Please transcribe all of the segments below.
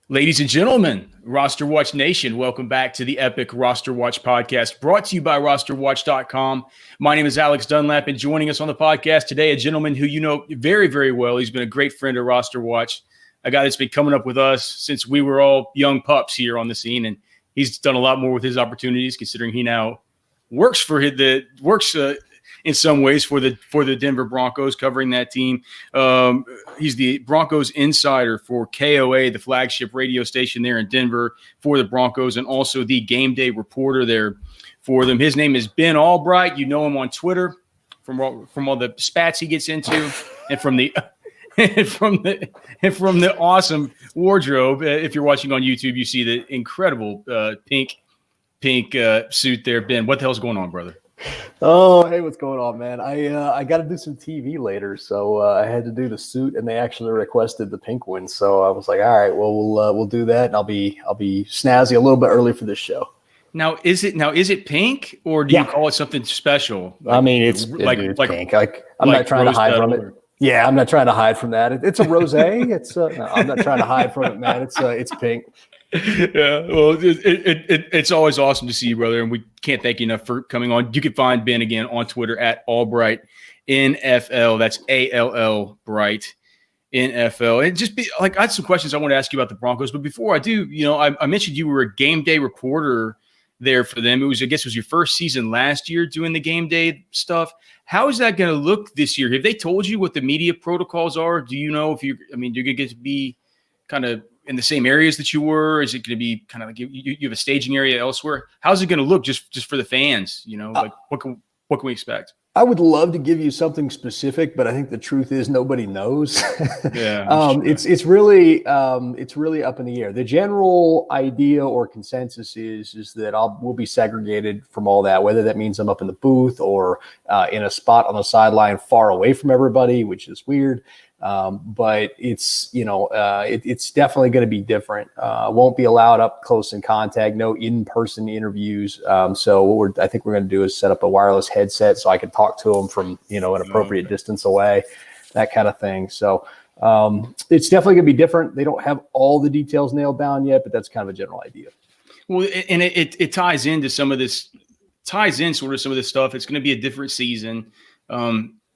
Ladies and gentlemen, Roster Watch Nation, welcome back to the epic Roster Watch podcast brought to you by RosterWatch.com. My name is Alex Dunlap, and joining us on the podcast today, a gentleman who you know very, very well. He's been a great friend of Roster Watch, a guy that's been coming up with us since we were all young pups here on the scene, and he's done a lot more with his opportunities, considering he now works in some ways for the Denver Broncos, covering that team. He's the Broncos insider for KOA, the flagship radio station there in Denver for the Broncos, and also the game day reporter there for them. His name is Ben Allbright. You know him on Twitter from all the spats he gets into, and from the awesome wardrobe. If you're watching on YouTube, you see the incredible pink suit there. Ben, what the hell's going on, brother? Oh, hey, what's going on, man? I got to do some TV later, so I had to do the suit, and they actually requested the pink one. So I was like, all right, well, we'll do that, and I'll be snazzy a little bit early for this show. Now, is it pink, or do you call it something special? I mean, it's pink. I'm not trying to hide from it. Yeah, I'm not trying to hide from that. It's a rosé. No, I'm not trying to hide from it, man. It's pink. Yeah, well, it's always awesome to see you, brother, and we can't thank you enough for coming on. You can find Ben again on Twitter at Allbright NFL. That's ALL Bright NFL. And just I had some questions I want to ask you about the Broncos, but before I do, I mentioned you were a game day reporter there for them. I guess it was your first season last year doing the game day stuff. How is that going to look this year? Have they told you what the media protocols are? Do you know if you're going to get to be kind of in the same areas that you were? Is it going to be kind of like you have a staging area elsewhere? How's it going to look just for the fans? What can we expect? I would love to give you something specific, but I think the truth is nobody knows. Yeah, it's really up in the air. The general idea or consensus is that we'll be segregated from all that, whether that means I'm up in the booth or in a spot on the sideline far away from everybody, which is weird. But it's definitely going to be different. Won't be allowed up close in contact, no in-person interviews. So what I think we're going to do is set up a wireless headset so I can talk to them from, an appropriate distance away, that kind of thing. So, it's definitely going to be different. They don't have all the details nailed down yet, but that's kind of a general idea. Well, and it ties into some of this stuff. It's going to be a different season.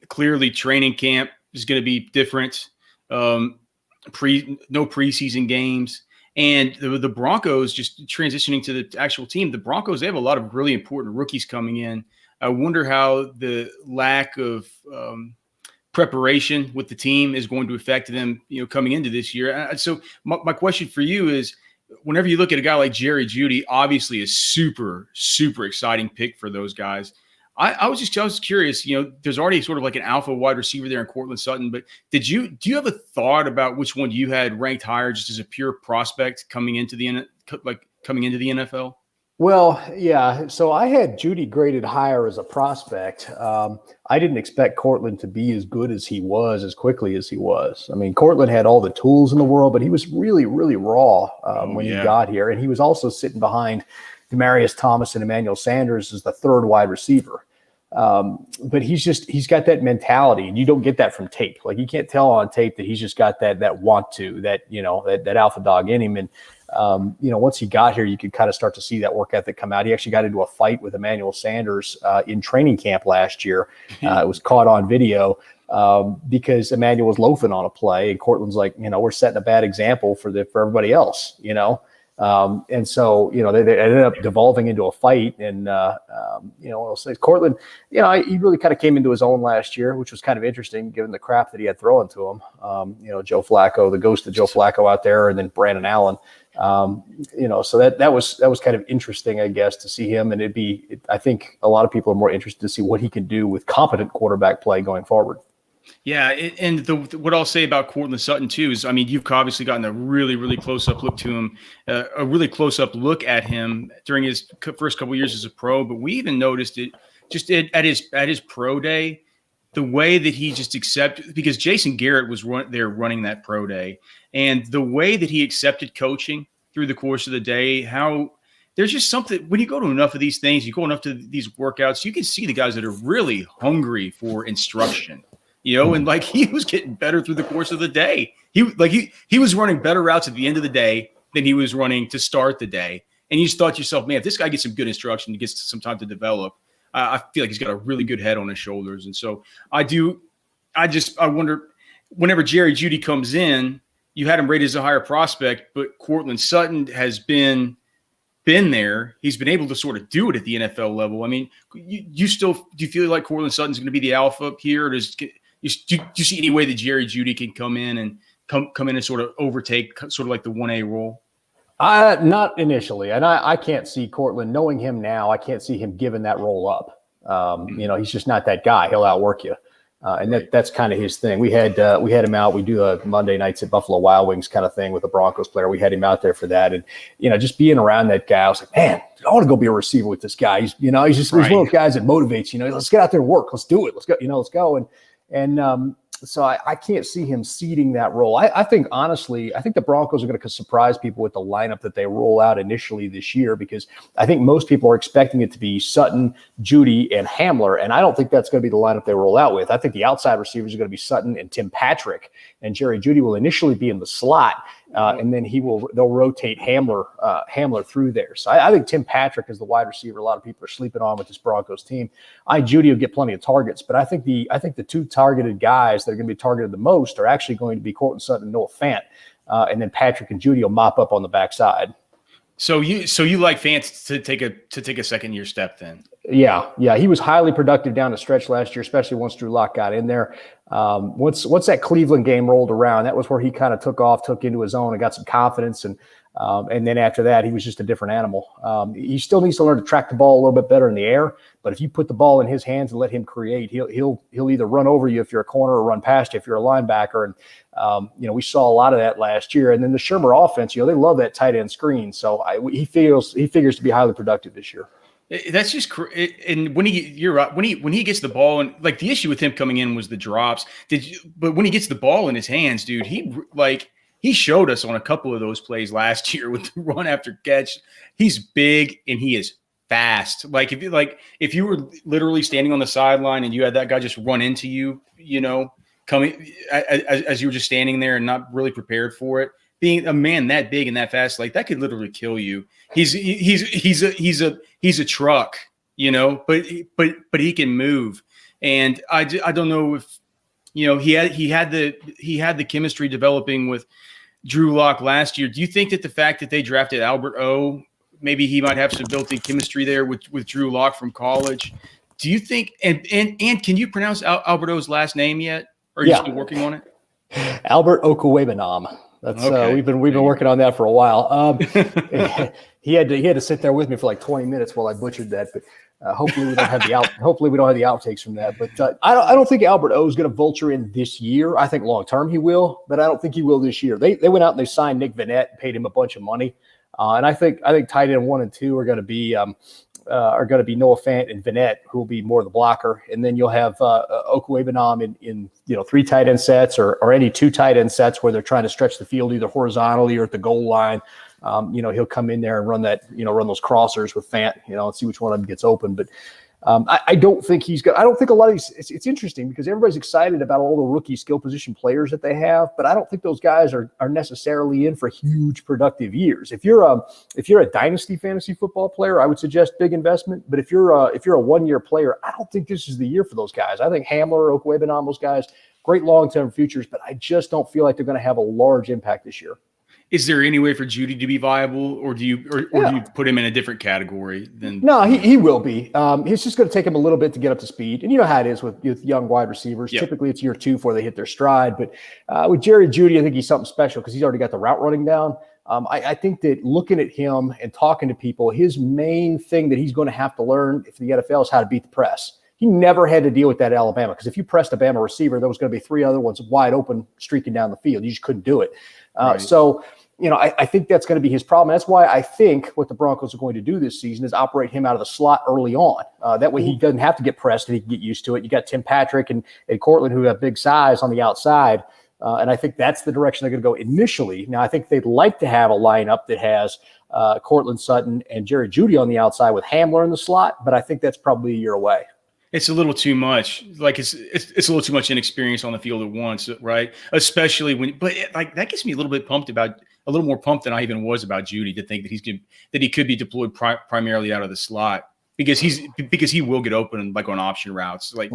Clearly training camp is going to be different. No preseason games, and the Broncos just transitioning to the actual team. The Broncos, they have a lot of really important rookies coming in. I wonder how the lack of preparation with the team is going to affect them, coming into this year. So my question for you is, whenever you look at a guy like Jeudy, obviously a super, super exciting pick for those guys. I was curious, there's already sort of like an alpha wide receiver there in Courtland Sutton, but do you have a thought about which one you had ranked higher just as a pure prospect coming into the NFL? Well, yeah. So I had Jeudy graded higher as a prospect. I didn't expect Courtland to be as good as he was, as quickly as he was. I mean, Courtland had all the tools in the world, but he was really, really raw when he got here. And he was also sitting behind Demaryius Thomas and Emmanuel Sanders as the third wide receiver. But he's got that mentality, and you don't get that from tape. Like, you can't tell on tape that he's just got that want to, that alpha dog in him. And, once he got here, you could kind of start to see that work ethic come out. He actually got into a fight with Emmanuel Sanders in training camp last year. It was caught on video because Emmanuel was loafing on a play, and Courtland's like, we're setting a bad example for everybody else, and so, they ended up devolving into a fight. And, I'll say Courtland, he really kind of came into his own last year, which was kind of interesting given the crap that he had thrown to him. Joe Flacco, the ghost of Joe Flacco out there, and then Brandon Allen. So that was kind of interesting, I guess, to see him. And I think a lot of people are more interested to see what he can do with competent quarterback play going forward. Yeah, and what I'll say about Courtland Sutton too is, you've obviously gotten a really, really close-up look to him, a really close-up look at him during his first couple of years as a pro. But we even noticed it just at his pro day, the way that he just accepted, because Jason Garrett was running that pro day, and the way that he accepted coaching through the course of the day, how there's just something, when you go to enough of these things, you go enough to these workouts, you can see the guys that are really hungry for instruction. And like, he was getting better through the course of the day. He was running better routes at the end of the day than he was running to start the day. And you just thought to yourself, man, if this guy gets some good instruction, he gets some time to develop, I feel like he's got a really good head on his shoulders. And so I wonder, whenever Jerry Jeudy comes in, you had him rated as a higher prospect, but Courtland Sutton has been there. He's been able to sort of do it at the NFL level. I mean, do you feel like Courtland Sutton's going to be the alpha here? Or do you see any way that Jerry Jeudy can come in and sort of overtake sort of like the 1A role? Not initially. And I can't see Courtland, knowing him now, I can't see him giving that role up. He's just not that guy. He'll outwork you. And that's kind of his thing. We had him out. We do a Monday nights at Buffalo Wild Wings kind of thing with a Broncos player. We had him out there for that. And, just being around that guy, I was like, man, I want to go be a receiver with this guy. He's just he's one of those guys that motivates, let's get out there and work. Let's do it. Let's go, let's go. And so I can't see him ceding that role. I think, honestly, the Broncos are going to surprise people with the lineup that they roll out initially this year, because I think most people are expecting it to be Sutton, Jeudy, and Hamler, and I don't think that's going to be the lineup they roll out with. I think the outside receivers are going to be Sutton and Tim Patrick, and Jerry Jeudy will initially be in the slot, and then they'll rotate Hamler through there. So I think Tim Patrick is the wide receiver a lot of people are sleeping on with this Broncos team. Jeudy will get plenty of targets, but I think the two targeted guys that are going to be targeted the most are actually going to be Courtland Sutton and Noah Fant, and then Patrick and Jeudy will mop up on the backside. So you like Fant to take a second year step then? Yeah. He was highly productive down the stretch last year, especially once Drew Lock got in there. Once that Cleveland game rolled around, that was where he kind of took into his own and got some confidence. And then after that, he was just a different animal. He still needs to learn to track the ball a little bit better in the air. But if you put the ball in his hands and let him create, he'll either run over you if you're a corner or run past you if you're a linebacker. And we saw a lot of that last year. And then the Shermer offense, they love that tight end screen. So he figures to be highly productive this year. That's just and when he gets the ball, and like the issue with him coming in was the drops. But when he gets the ball in his hands, dude, he showed us on a couple of those plays last year with the run after catch. He's big and he is fast. If you were literally standing on the sideline and you had that guy just run into you, coming as you were just standing there and not really prepared for it, being a man that big and that fast, like that could literally kill you. He's a truck, but he can move. And I don't know if, he had the chemistry developing with Drew Lock last year. Do you think that the fact that they drafted AlbertO, maybe he might have some built-in chemistry there with Drew Lock from college? Do you think, and can you pronounce AlbertO's last name yet? Or are you still working on it? Albert Okwuegbunam. That's okay. We've been working on that for a while. He had to sit there with me for like 20 minutes while I butchered that. But hopefully we don't have the outtakes from that. But I don't think AlbertO is going to vulture in this year. I think long term he will, but I don't think he will this year. They went out and they signed Nick Vannett and paid him a bunch of money. And I think tight end 1 and 2 are going to be Noah Fant and Vannett, who will be more the blocker, and then you'll have Okwuegbunam in 3 tight end sets or any 2 tight end sets where they're trying to stretch the field either horizontally or at the goal line. He'll come in there and run those crossers with Fant, and see which one of them gets open. But I don't think I don't think a lot of these. It's interesting because everybody's excited about all the rookie skill position players that they have, but I don't think those guys are necessarily in for huge productive years. If you're a dynasty fantasy football player, I would suggest big investment. But if you're a 1-year player, I don't think this is the year for those guys. I think Hamler, Okwuegbunam, those guys, great long-term futures, but I just don't feel like they're going to have a large impact this year. Is there any way for Jeudy to be viable, or do you put him in a different category than? No, he will be. It's just going to take him a little bit to get up to speed, and you know how it is with young wide receivers. Yep. Typically, it's year 2 before they hit their stride. But with Jerry Jeudy, I think he's something special because he's already got the route running down. I think that looking at him and talking to people, his main thing that he's going to have to learn for the NFL is how to beat the press. He never had to deal with that at Alabama because if you pressed a Bama receiver, there was going to be 3 other ones wide open streaking down the field. You just couldn't do it. Right. So. I think that's going to be his problem. That's why I think what the Broncos are going to do this season is operate him out of the slot early on. That way he doesn't have to get pressed and he can get used to it. You got Tim Patrick and Courtland who have big size on the outside. And I think that's the direction they're going to go initially. Now, I think they'd like to have a lineup that has Courtland Sutton and Jerry Jeudy on the outside with Hamler in the slot, but I think that's probably a year away. It's a little too much. Like it's a little too much inexperience on the field at once, right? Especially that gets me a little more pumped than I even was about Jeudy, to think that he could be deployed primarily out of the slot, because he will get open like on option routes. Like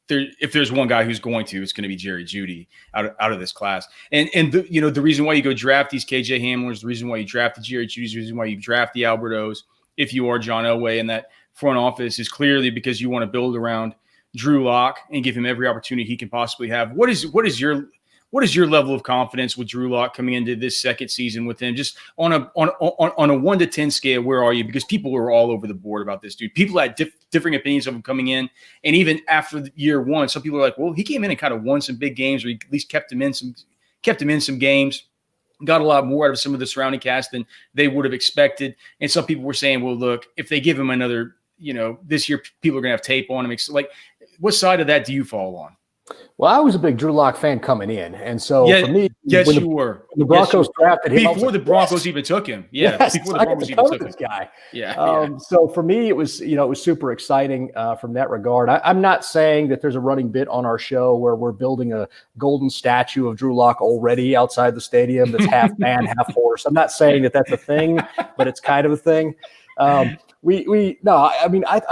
if there's one guy who's going to, it's going to be Jerry Jeudy out of this class. And the reason why you go draft these KJ Hamlers, the reason why you draft the Jerry Jeudy's, the reason why you draft the AlbertOs, if you are John Elway and that front office, is clearly because you want to build around Drew Lock and give him every opportunity he can possibly have. What is your level of confidence with Drew Lock coming into this second season with him? Just on a 1 to 10 scale, where are you? Because people are all over the board about this dude. People had differing opinions of him coming in, and even after year one, some people are like, "Well, he came in and kind of won some big games, or he at least kept him in some games." Got a lot more out of some of the surrounding cast than they would have expected. And some people were saying, well, look, if they give him another, this year, people are going to have tape on him. Like, what side of that do you fall on? Well, I was a big Drew Lock fan coming in. And so for me, you were. The Broncos drafted him. Before the Broncos even took him. Yeah. Yes, before the Broncos even took this guy. Yeah. So for me, it was super exciting from that regard. I'm not saying that there's a running bit on our show where we're building a golden statue of Drew Lock already outside the stadium that's half man, half horse. I'm not saying that that's a thing, but it's kind of a thing. I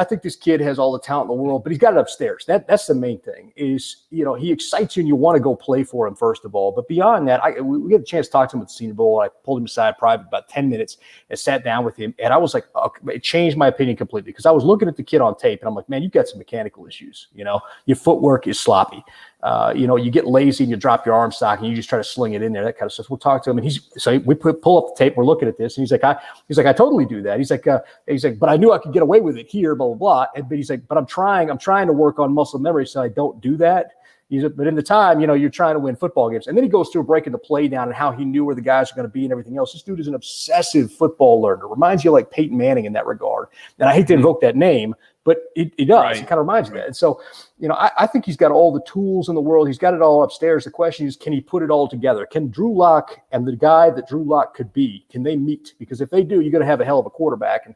think this kid has all the talent in the world, but he's got it upstairs. That's the main thing is, he excites you and you want to go play for him, first of all. But beyond that, we had a chance to talk to him at the Senior Bowl. I pulled him aside private about 10 minutes and sat down with him. And I was like, it changed my opinion completely, because I was looking at the kid on tape and I'm like, man, you've got some mechanical issues. Your footwork is sloppy. You get lazy and you drop your arm sock and you just try to sling it in there, that kind of stuff. We'll talk to him, and we pull up the tape. We're looking at this, and he's like, I totally do that. He's like, but I knew I could get away with it here, blah, blah, blah. But he's like, but I'm trying to work on muscle memory so I don't do that. He's like, but in the time, you're trying to win football games. And then he goes through breaking the play down and how he knew where the guys are going to be and everything else. This dude is an obsessive football learner. Reminds you of like Peyton Manning in that regard. And I hate to invoke that name, but it does. Right. It kind of reminds you of that. And so, I think he's got all the tools in the world. He's got it all upstairs. The question is, can he put it all together? Can Drew Lock and the guy that Drew Lock could be, can they meet? Because if they do, you're going to have a hell of a quarterback. And,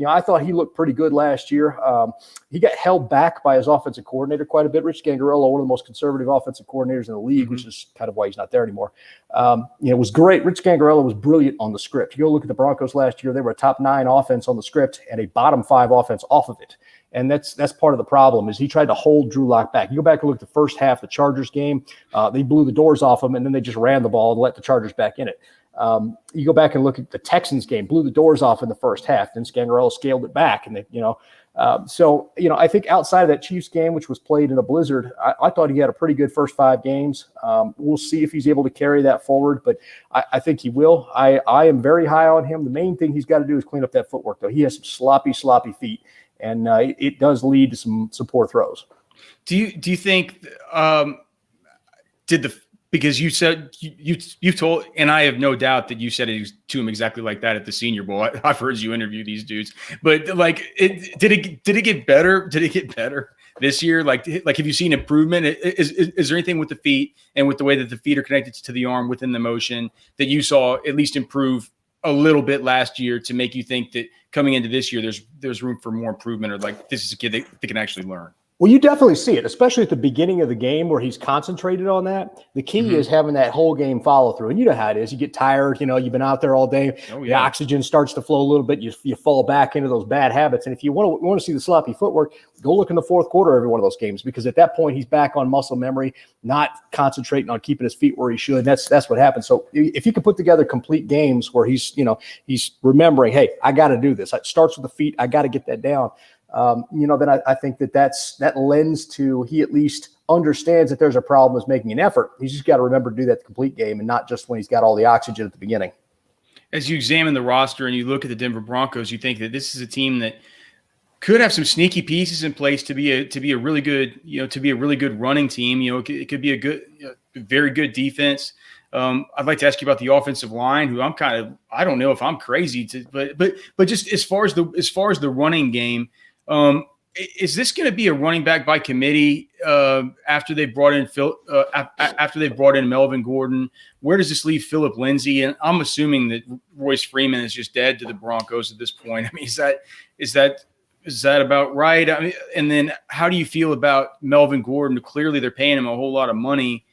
I thought he looked pretty good last year. He got held back by his offensive coordinator quite a bit. Rich Gangarello, one of the most conservative offensive coordinators in the league, which is kind of why he's not there anymore. It was great. Rich Gangarello was brilliant on the script. You go look at the Broncos last year, they were a top 9 offense on the script and a bottom 5 offense off of it. And that's part of the problem is he tried to hold Drew Lock back. You go back and look at the first half of the Chargers game. They blew the doors off him, and then they just ran the ball and let the Chargers back in it. You go back and look at the Texans game, blew the doors off in the first half. Then Scangarello scaled it back. And I think outside of that Chiefs game, which was played in a blizzard, I thought he had a pretty good first 5 games. We'll see if he's able to carry that forward, but I think he will. I am very high on him. The main thing he's got to do is clean up that footwork, though. He has some sloppy feet. And it does lead to some poor throws. Do you think because you said you told, and I have no doubt that you said it to him exactly like that at the Senior Bowl. I've heard you interview these dudes, but like, did it get better? Did it get better this year? Like have you seen improvement? Is there anything with the feet and with the way that the feet are connected to the arm within the motion that you saw at least improve a little bit last year to make you think that coming into this year, there's room for more improvement, or like this is a kid that can actually learn? Well, you definitely see it, especially at the beginning of the game where he's concentrated on that. The key is having that whole game follow through. And you know how it is. You get tired, you've been out there all day. Oh, yeah. The oxygen starts to flow a little bit. You fall back into those bad habits. And if you want to see the sloppy footwork, go look in the fourth quarter of every one of those games, because at that point he's back on muscle memory, not concentrating on keeping his feet where he should. That's what happens. So if you can put together complete games where he's remembering, hey, I got to do this. It starts with the feet. I got to get that down. Then I think that lends to he at least understands that there's a problem with making an effort. He's just got to remember to do that the complete game and not just when he's got all the oxygen at the beginning. As you examine the roster and you look at the Denver Broncos, you think that this is a team that could have some sneaky pieces in place to be a really good running team. It could be a good, very good defense. I'd like to ask you about the offensive line, who I don't know if I'm crazy but just as far as the running game. Is this going to be a running back by committee after they've brought in Melvin Gordon? Where does this leave Phillip Lindsay? And I'm assuming that Royce Freeman is just dead to the Broncos at this point. I mean, is Is that about right? I mean, and then how do you feel about Melvin Gordon? Clearly, they're paying him a whole lot of money.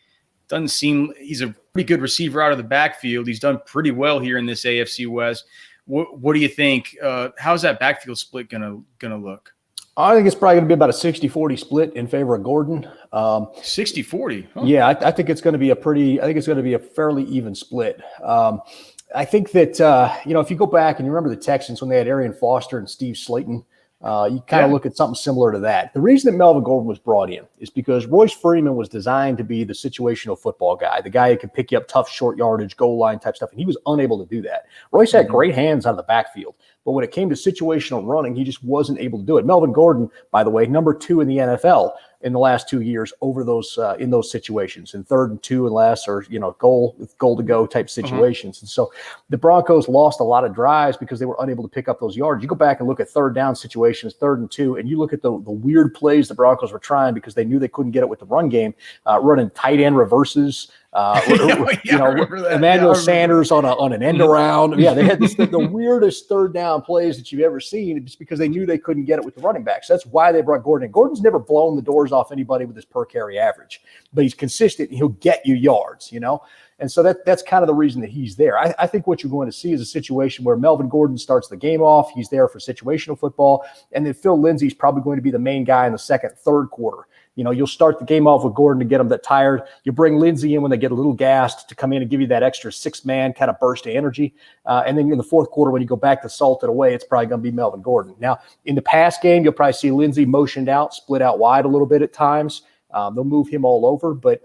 Doesn't seem he's a pretty good receiver out of the backfield. He's done pretty well here in this AFC West. What do you think? How's that backfield split gonna look? I think it's probably going to be about a 60-40 split in favor of Gordon. 60-40? Huh. Yeah, I think it's going to be a fairly even split. I think that, if you go back and you remember the Texans when they had Arian Foster and Steve Slayton, you kind of look at something similar to that. The reason that Melvin Gordon was brought in is because Royce Freeman was designed to be the situational football guy, the guy who could pick you up tough short yardage, goal line type stuff, and he was unable to do that. Royce had great hands out of the backfield, but when it came to situational running, he just wasn't able to do it. Melvin Gordon, by the way, number 2 in the NFL in the last 2 years over those in those situations, in 3rd and 2 and less, or goal to go type situations. And so the Broncos lost a lot of drives because they were unable to pick up those yards. You go back and look at 3rd down situations, 3rd and 2, and you look at the weird plays the Broncos were trying because they knew they couldn't get it with the run game, running tight end reverses. Emmanuel Sanders on an end around. Yeah, they had the weirdest 3rd down plays that you've ever seen, just because they knew they couldn't get it with the running backs. That's why they brought Gordon in. Gordon's never blown the doors off anybody with his per carry average, but he's consistent and he'll get you yards, And so that's kind of the reason that he's there. I think what you're going to see is a situation where Melvin Gordon starts the game off. He's there for situational football. And then Phil Lindsay's probably going to be the main guy in the 2nd, 3rd quarter. You'll start the game off with Gordon to get them that tired. You bring Lindsay in when they get a little gassed to come in and give you that extra 6-man kind of burst of energy. And then in the 4th quarter, when you go back to salt it away, it's probably going to be Melvin Gordon. Now, in the pass game, you'll probably see Lindsay motioned out, split out wide a little bit at times. They'll move him all over. But,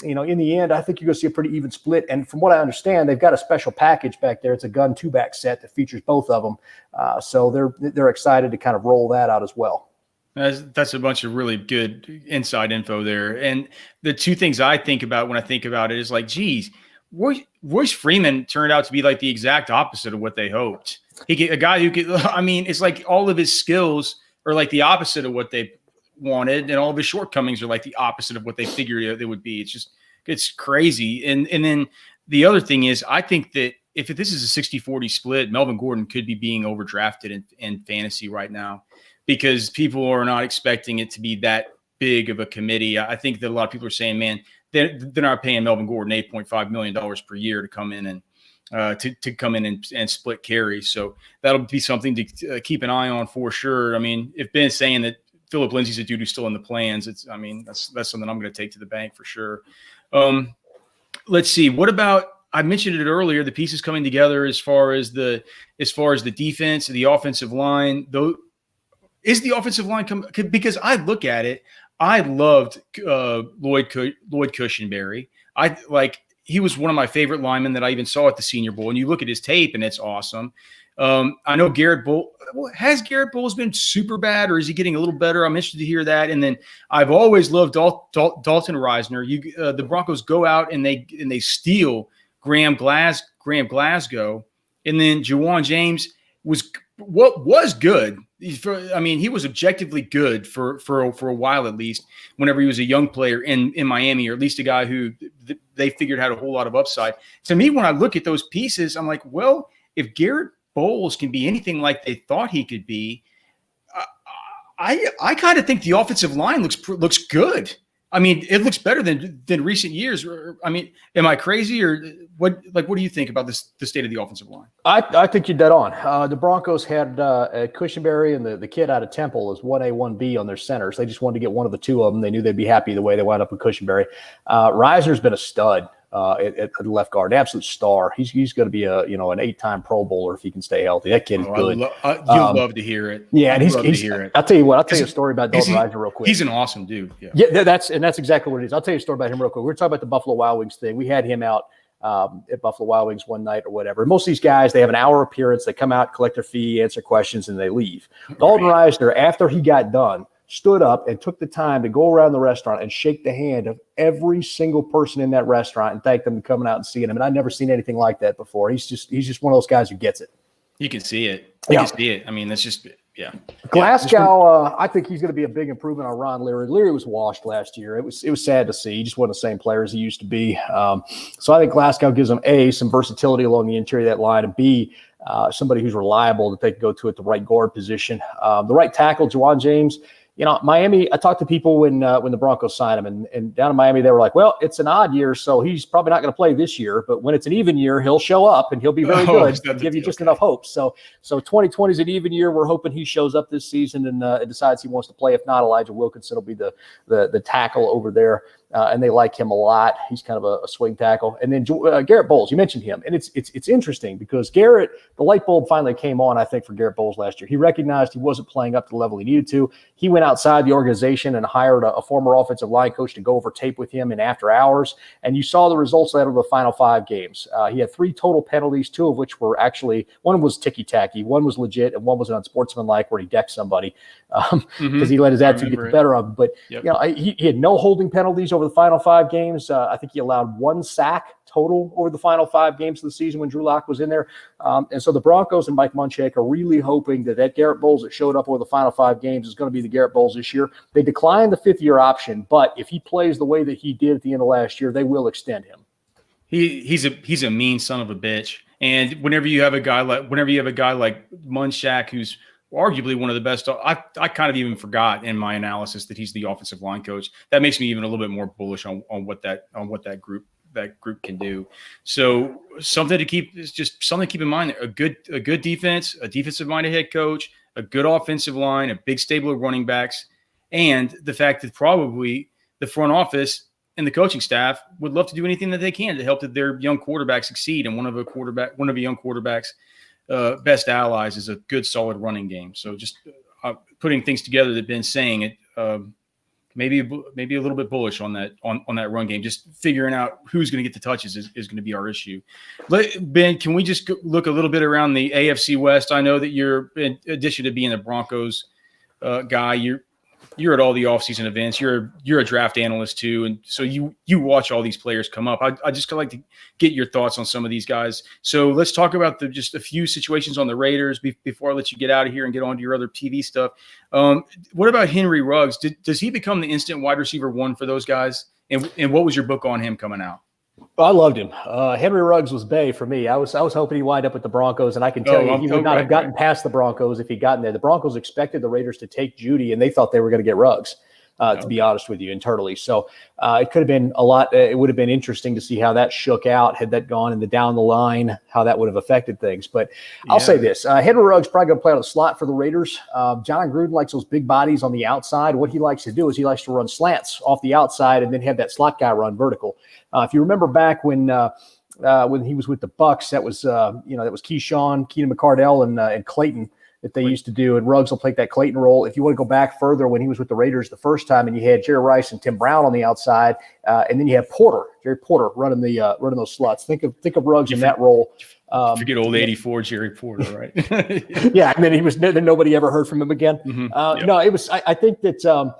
in the end, I think you're going to see a pretty even split. And from what I understand, they've got a special package back there. It's a gun 2-back set that features both of them. So they're excited to kind of roll that out as well. That's a bunch of really good inside info there. And the two things I think about when I think about it is like, geez, Royce Freeman turned out to be like the exact opposite of what they hoped. He get a guy who could, it's like all of his skills are like the opposite of what they wanted, and all of his shortcomings are like the opposite of what they figured they would be. It's crazy. And then the other thing is, I think that if this is a 60-40 split, Melvin Gordon could be being overdrafted in fantasy right now, because people are not expecting it to be that big of a committee. I think that a lot of people are saying, man, they're not paying Melvin Gordon $8.5 million per year to come in and to come in and split carries. So that'll be something to keep an eye on for sure. I mean, if Ben's saying that Philip Lindsay's a dude who's still in the plans, that's something I'm going to take to the bank for sure. Let's see. What about, I mentioned it earlier, the pieces coming together as far as the defense, the offensive line, though. Is the offensive line because I look at it, I loved Lloyd Cushenberry. He was one of my favorite linemen that I even saw at the Senior Bowl. And you look at his tape, and it's awesome. I know Garrett Bowles. Has Garrett Bowles been super bad, or is he getting a little better? I'm interested to hear that. And then I've always loved Dalton Reisner. The Broncos go out and they steal Graham Glasgow, and then Juwan James was good. He was objectively good for a while, at least, whenever he was a young player in Miami, or at least a guy who they figured had a whole lot of upside. To me, when I look at those pieces, I'm like, well, if Garrett Bowles can be anything like they thought he could be, I kind of think the offensive line looks good. I mean, it looks better than recent years. I mean, am I crazy, or what? What do you think about the state of the offensive line? I think you're dead on. The Broncos had Cushenberry and the kid out of Temple as 1A, 1B on their centers. They just wanted to get one of the two of them. They knew they'd be happy the way they wound up with Cushenberry. Reisner's been a stud at left guard, an absolute star. He's going to be an 8-time Pro Bowler if he can stay healthy. That kid is good. You'll love to hear it. Yeah, and he's I'll tell you what. I'll tell you a story about Dalton Reisner real quick. He's an awesome dude. Yeah, that's exactly what it is. I'll tell you a story about him real quick. We're talking about the Buffalo Wild Wings thing. We had him out at Buffalo Wild Wings one night or whatever. Most of these guys, they have an hour appearance. They come out, collect their fee, answer questions, and they leave. Dalton Reisner, after he got done, stood up and took the time to go around the restaurant and shake the hand of every single person in that restaurant and thank them for coming out and seeing him. And I've never seen anything like that before. He's just one of those guys who gets it. You can see it. You can see it. I mean, that's just – yeah. Glasgow, I think he's going to be a big improvement on Ron Leary. Leary was washed last year. It was sad to see. He just wasn't the same player as he used to be. So I think Glasgow gives him, A, some versatility along the interior of that line, and B, somebody who's reliable that they can go to at the right guard position. The right tackle, Juwan James. Miami, I talked to people when the Broncos signed him, and down in Miami, they were like, well, it's an odd year, so he's probably not going to play this year, but when it's an even year, he'll show up, and he'll be very good and give you just enough hope. So 2020 is an even year. We're hoping he shows up this season and decides he wants to play. If not, Elijah Wilkinson will be the tackle over there. And they like him a lot. He's kind of a swing tackle. And then Garrett Bowles, you mentioned him. And it's interesting because Garrett, the light bulb finally came on, I think, for Garrett Bowles last year. He recognized he wasn't playing up to the level he needed to. He went outside the organization and hired a former offensive line coach to go over tape with him in after hours. And you saw the results of that over the final 5 games. He had 3 total penalties, 2 of which were actually, one was ticky-tacky, one was legit, and one was an unsportsmanlike where he decked somebody because he let his attitude get the better of him. But he had no holding penalties over the final 5 games. I think he allowed 1 sack total over the final 5 games of the season when Drew Lock was in there. And so the Broncos and Mike Munchak are really hoping that Garrett Bowles that showed up over the final 5 games is going to be the Garrett Bowles this year. They declined the 5th-year option, but if he plays the way that he did at the end of last year, they will extend him. He's a mean son of a bitch. And whenever you have a guy like Munchak, who's arguably one of the best, I kind of even forgot in my analysis that he's the offensive line coach. That makes me even a little bit more bullish on what that group can do. So something to keep in mind. A good defense, a defensive-minded head coach, a good offensive line, a big stable of running backs, and the fact that probably the front office and the coaching staff would love to do anything that they can to help their young quarterback succeed. And one of a young quarterback's best allies is a good, solid running game. So just putting things together that Ben's saying, it maybe a little bit bullish on that run game. Just figuring out who's going to get the touches is going to be our issue. Ben, can we just look a little bit around the AFC West? I know that you're, in addition to being a Broncos guy, you're at all the offseason events. You're a draft analyst too, and so you watch all these players come up. I just like to get your thoughts on some of these guys. So let's talk about just a few situations on the Raiders before I let you get out of here and get on to your other TV stuff. What about Henry Ruggs? Does he become the instant wide receiver 1 for those guys? And what was your book on him coming out? I loved him. Henry Ruggs was Bay for me. I was hoping he'd wind up with the Broncos, and I can tell you he would not have gotten past the Broncos if he'd gotten there. The Broncos expected the Raiders to take Jeudy, and they thought they were going to get Ruggs, to be honest with you, internally. So it could have been a lot. It would have been interesting to see how that shook out had that gone in the down the line, how that would have affected things. But I'll say this. Henry Ruggs probably going to play on the slot for the Raiders. John Gruden likes those big bodies on the outside. What he likes to do is he likes to run slants off the outside and then have that slot guy run vertical. If you remember back when he was with the Bucs, that was Keyshawn, Keenan McCardell, and Clayton that they used to do, and Ruggs will take that Clayton role. If you want to go back further, when he was with the Raiders the first time, and you had Jerry Rice and Tim Brown on the outside, and then you have Jerry Porter running those slots. Think of Ruggs in that role. Forget old 84 Jerry Porter, right? Yeah, and then nobody ever heard from him again. Mm-hmm. No, it was. I think that.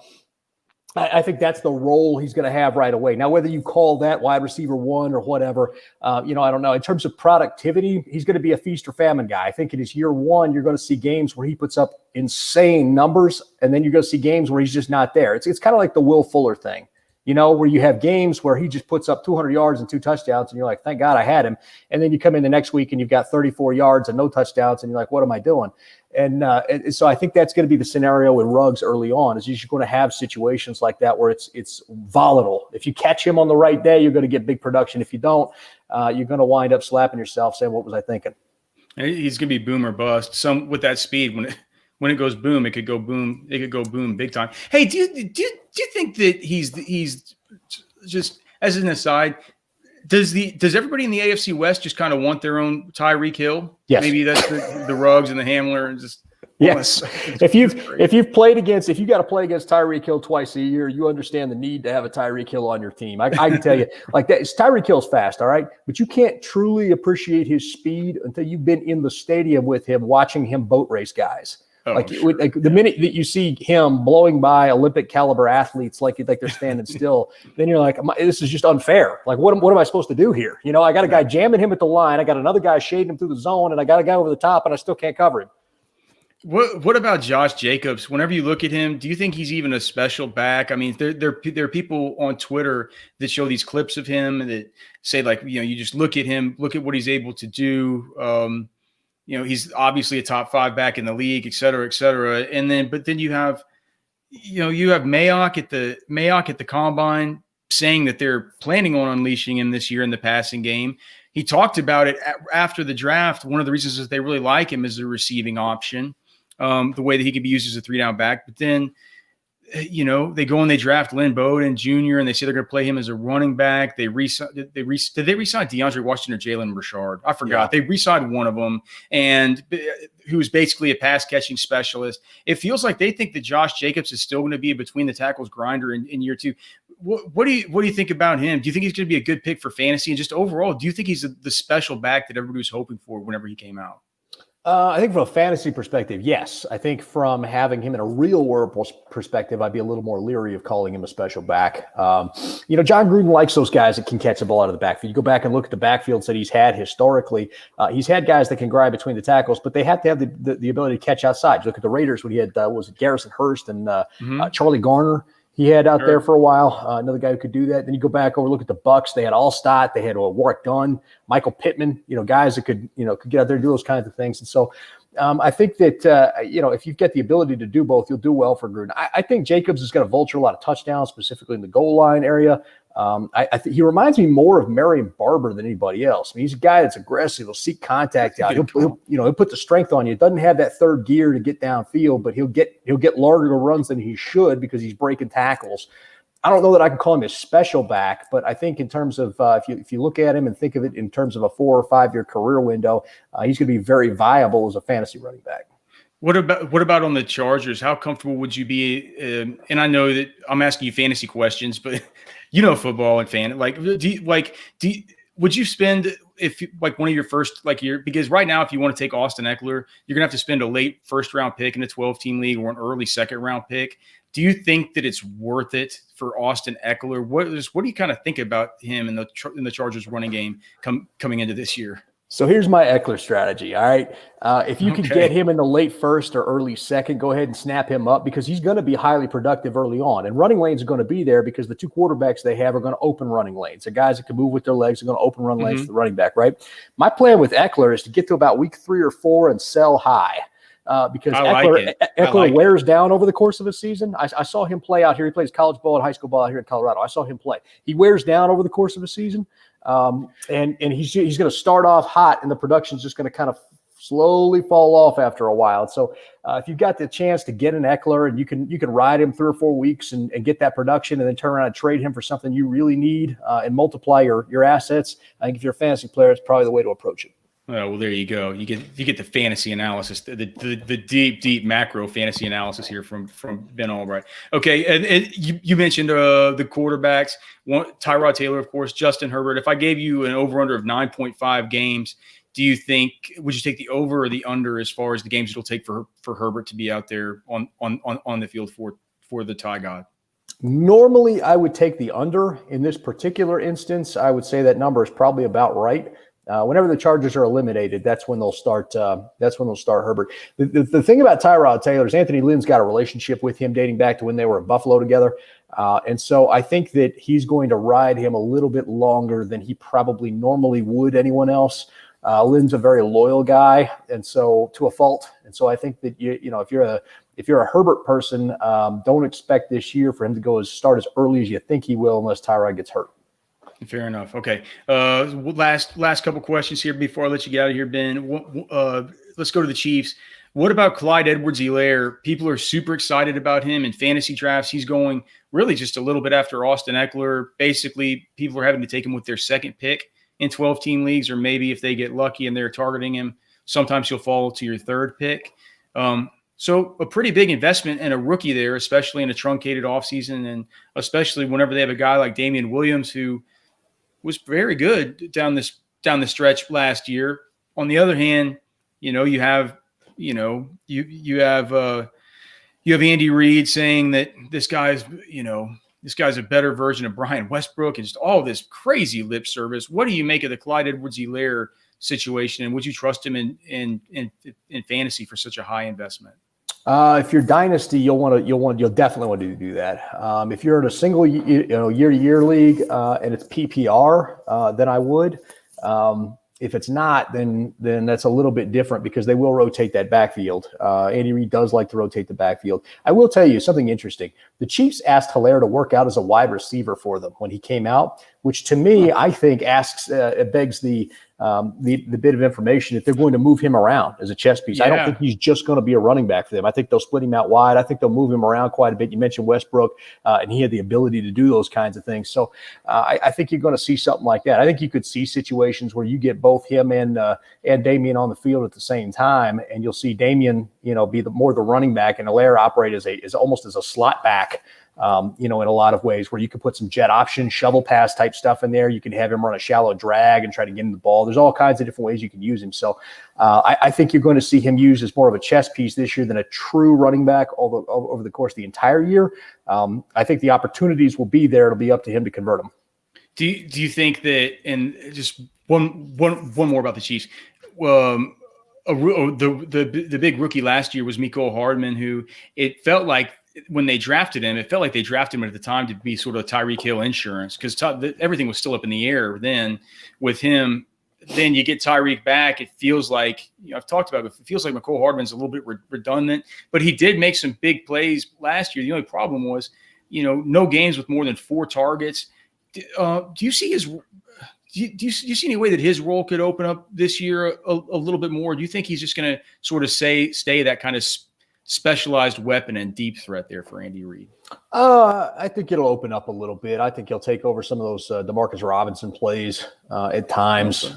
I think that's the role he's going to have right away. Now, whether you call that wide receiver 1 or whatever, I don't know. In terms of productivity, he's going to be a feast or famine guy. I think in his year 1, you're going to see games where he puts up insane numbers, and then you're going to see games where he's just not there. It's kind of like the Will Fuller thing, where you have games where he just puts up 200 yards and 2 touchdowns, and you're like, thank God I had him. And then you come in the next week and you've got 34 yards and no touchdowns, and you're like, what am I doing? And so I think that's going to be the scenario with Ruggs early on, is you're going to have situations like that where it's volatile. If you catch him on the right day, you're going to get big production. If you don't, you're going to wind up slapping yourself saying, what was I thinking? He's going to be boom or bust. Some with that speed, when it goes boom, it could go boom. It could go boom big time. Hey, do you think that he's just, as an aside, does everybody in the AFC West just kind of want their own Tyreek Hill? Yes. Maybe that's the Ruggs and the Hamler and just. Yes. If you got to play against Tyreek Hill twice a year, you understand the need to have a Tyreek Hill on your team. I can tell you, like that. Tyreek Hill's fast, all right, but you can't truly appreciate his speed until you've been in the stadium with him, watching him boat race guys. Like the minute that you see him blowing by Olympic caliber athletes, like they're standing still, then you're like, this is just unfair. Like, what am I supposed to do here? I got a guy jamming him at the line. I got another guy shading him through the zone, and I got a guy over the top, and I still can't cover him. What about Josh Jacobs? Whenever you look at him, do you think he's even a special back? I mean, there are people on Twitter that show these clips of him that say, like, you just look at him, look at what he's able to do. he's obviously a top 5 back in the league, et cetera, et cetera. But then you have Mayock at the combine saying that they're planning on unleashing him this year in the passing game. He talked about it after the draft. One of the reasons is they really like him as a receiving option, the way that he could be used as a 3-down back. But then, they go and they draft Lynn Bowden Jr. and they say they're going to play him as a running back. Did they re-sign DeAndre Washington or Jalen Richard? I forgot. Yeah. They re-signed one of them, and who's basically a pass-catching specialist. It feels like they think that Josh Jacobs is still going to be a between-the-tackles grinder in year 2. What do you think about him? Do you think he's going to be a good pick for fantasy? And just overall, do you think he's the special back that everybody was hoping for whenever he came out? I think from a fantasy perspective, yes. I think from having him in a real world perspective, I'd be a little more leery of calling him a special back. John Gruden likes those guys that can catch the ball out of the backfield. You go back and look at the backfields that he's had historically. He's had guys that can grind between the tackles, but they have to have the ability to catch outside. You look at the Raiders when he had, was it Garrison Hurst and Charlie Garner? He had out there for a while, another guy who could do that. Then you go back over, look at the Bucs. They had Allstott. They had Warwick Dunn, Michael Pittman, guys that could get out there and do those kinds of things. And so I think that, if you've got the ability to do both, you'll do well for Gruden. I think Jacobs is going to vulture a lot of touchdowns, specifically in the goal line area. I think he reminds me more of Marion Barber than anybody else. I mean, he's a guy that's aggressive. He'll seek contact out. He'll put the strength on you. Doesn't have that third gear to get downfield, but he'll get larger runs than he should because he's breaking tackles. I don't know that I can call him a special back, but I think in terms of if you look at him and think of it in terms of a 4 or 5 year career window, he's going to be very viable as a fantasy running back. What about on the Chargers? How comfortable would you be? And I know that I'm asking you fantasy questions, but football and fan. Would you spend one of your first because right now if you want to take Austin Ekeler, you're gonna have to spend a late 1st round pick in a 12-team league or an early 2nd round pick. Do you think that it's worth it for Austin Ekeler? What do you kind of think about him in the Chargers running game coming into this year? So here's my Ekeler strategy. All right. If you can get him in the late 1st or early 2nd, go ahead and snap him up because he's going to be highly productive early on. And running lanes are going to be there because the 2 quarterbacks they have are going to open running lanes. The guys that can move with their legs are going to open run lanes for the running back, right? My plan with Ekeler is to get to about week 3 or 4 and sell high. Because Ekeler wears down over the course of a season. I saw him play out here. He plays college ball and high school ball out here in Colorado. I saw him play. He wears down over the course of a season. And he's going to start off hot and the production's just going to kind of slowly fall off after a while. So if you've got the chance to get an Ekeler and you can ride him 3 or 4 weeks and get that production and then turn around and trade him for something you really need and multiply your assets, I think if you're a fantasy player, it's probably the way to approach it. Oh, well, there you go. You get the fantasy analysis, the deep macro fantasy analysis here from Ben Allbright. Okay, and you mentioned the quarterbacks, Tyrod Taylor, of course, Justin Herbert. If I gave you an over/under of 9.5 games, would you take the over or the under as far as the games it'll take for Herbert to be out there on the field for the Ty God? Normally, I would take the under. In this particular instance, I would say that number is probably about right. Whenever the Chargers are eliminated, that's when they'll start. Herbert. The thing about Tyrod Taylor is Anthony Lynn's got a relationship with him dating back to when they were at Buffalo together, and so I think that he's going to ride him a little bit longer than he probably normally would anyone else. Lynn's a very loyal guy, and so to a fault. And so I think that if you're a Herbert person, don't expect this year for him to start as early as you think he will, unless Tyrod gets hurt. Fair enough. Okay. Last couple questions here before I let you get out of here, Ben. Let's go to the Chiefs. What about Clyde Edwards-Helaire? People are super excited about him in fantasy drafts. He's going really just a little bit after Austin Ekeler. Basically, people are having to take him with their 2nd pick in 12-team leagues, or maybe if they get lucky and they're targeting him, sometimes he'll fall to your 3rd pick. So a pretty big investment in a rookie there, especially in a truncated offseason, and especially whenever they have a guy like Damian Williams who was very good down the stretch last year. On the other hand, you have Andy Reid saying that this guy's a better version of Brian Westbrook and just all this crazy lip service. What do you make of the Clyde Edwards-Helaire situation, and would you trust him in fantasy for such a high investment? If you're dynasty, you'll definitely want to do that. If you're in a single year-to-year league and it's PPR, then I would. If it's not, then that's a little bit different because they will rotate that backfield. Andy Reid does like to rotate the backfield. I will tell you something interesting. The Chiefs asked Hilaire to work out as a wide receiver for them when he came out, which to me, I think begs the bit of information if they're going to move him around as a chess piece. Yeah. I don't think he's just going to be a running back for them. I think they'll split him out wide. I think they'll move him around quite a bit. You mentioned Westbrook, and he had the ability to do those kinds of things. So I think you're going to see something like that. I think you could see situations where you get both him and Damian on the field at the same time, and you'll see Damian, be more the running back, and Hilaire operate as almost as a slot back. In a lot of ways where you could put some jet option, shovel pass type stuff in there. You can have him run a shallow drag and try to get him the ball. There's all kinds of different ways you can use him. So I think you're going to see him used as more of a chess piece this year than a true running back over the course of the entire year. I think the opportunities will be there. It'll be up to him to convert them. Do you think that, and just one more about the Chiefs, the big rookie last year was Mecole Hardman, who it felt like, when they drafted him, it felt like they drafted him at the time to be sort of Tyreek Hill insurance because everything was still up in the air then with him. Then you get Tyreek back. It feels like, I've talked about it, it feels like Mecole Hardman's a little bit redundant, but he did make some big plays last year. The only problem was, no games with more than 4 targets. Do you see do you see any way that his role could open up this year a little bit more? Do you think he's just going to sort of stay that kind of specialized weapon and deep threat there for Andy Reid? I think it'll open up a little bit. I think he'll take over some of those Demarcus Robinson plays at times.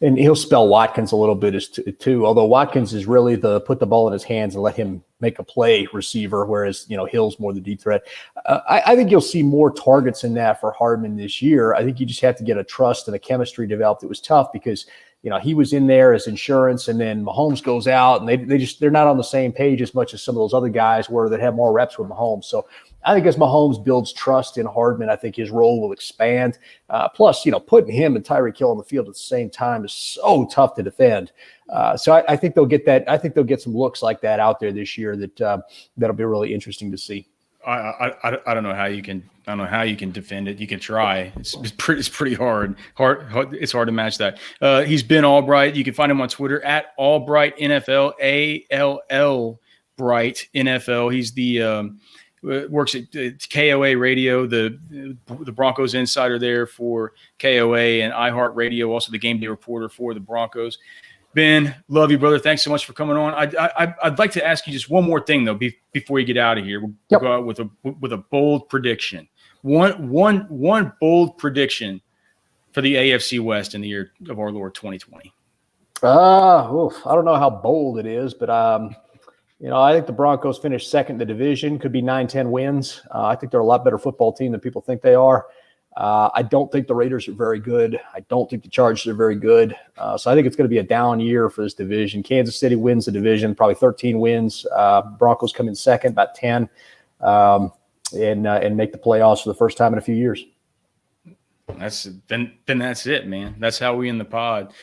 And he'll spell Watkins a little bit too, although Watkins is really the put the ball in his hands and let him make a play receiver, whereas, Hill's more the deep threat. I think you'll see more targets in that for Hardman this year. I think you just have to get a trust and a chemistry developed. It was tough because he was in there as insurance, and then Mahomes goes out, and they're not on the same page as much as some of those other guys that have more reps with Mahomes. So I think as Mahomes builds trust in Hardman, I think his role will expand. Plus, putting him and Tyreek Hill on the field at the same time is so tough to defend. So I think they'll get that. I think they'll get some looks like that out there this year that'll be really interesting to see. I don't know how you can. I don't know how you can defend it. You can try. It's pretty hard. It's hard to match that. He's been Allbright. You can find him on Twitter at Allbright NFL, Allbright NFL. He's the works at KOA Radio, the Broncos insider there for KOA and iHeartRadio. Also the game day reporter for the Broncos. Ben, love you, brother. Thanks so much for coming on. I'd like to ask you just one more thing though before you get out of here. We'll go out with a bold prediction. One bold prediction for the AFC West in the year of our Lord 2020. I don't know how bold it is, but I think the Broncos finished second in the division. Could be 9-10 wins. I think they're a lot better football team than people think they are. I don't think the Raiders are very good. I don't think the Chargers are very good. So I think it's going to be a down year for this division. Kansas City wins the division, probably 13 wins. Broncos come in second, about 10, and make the playoffs for the first time in a few years. That's it, man. That's how we end the pod.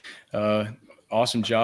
Awesome job.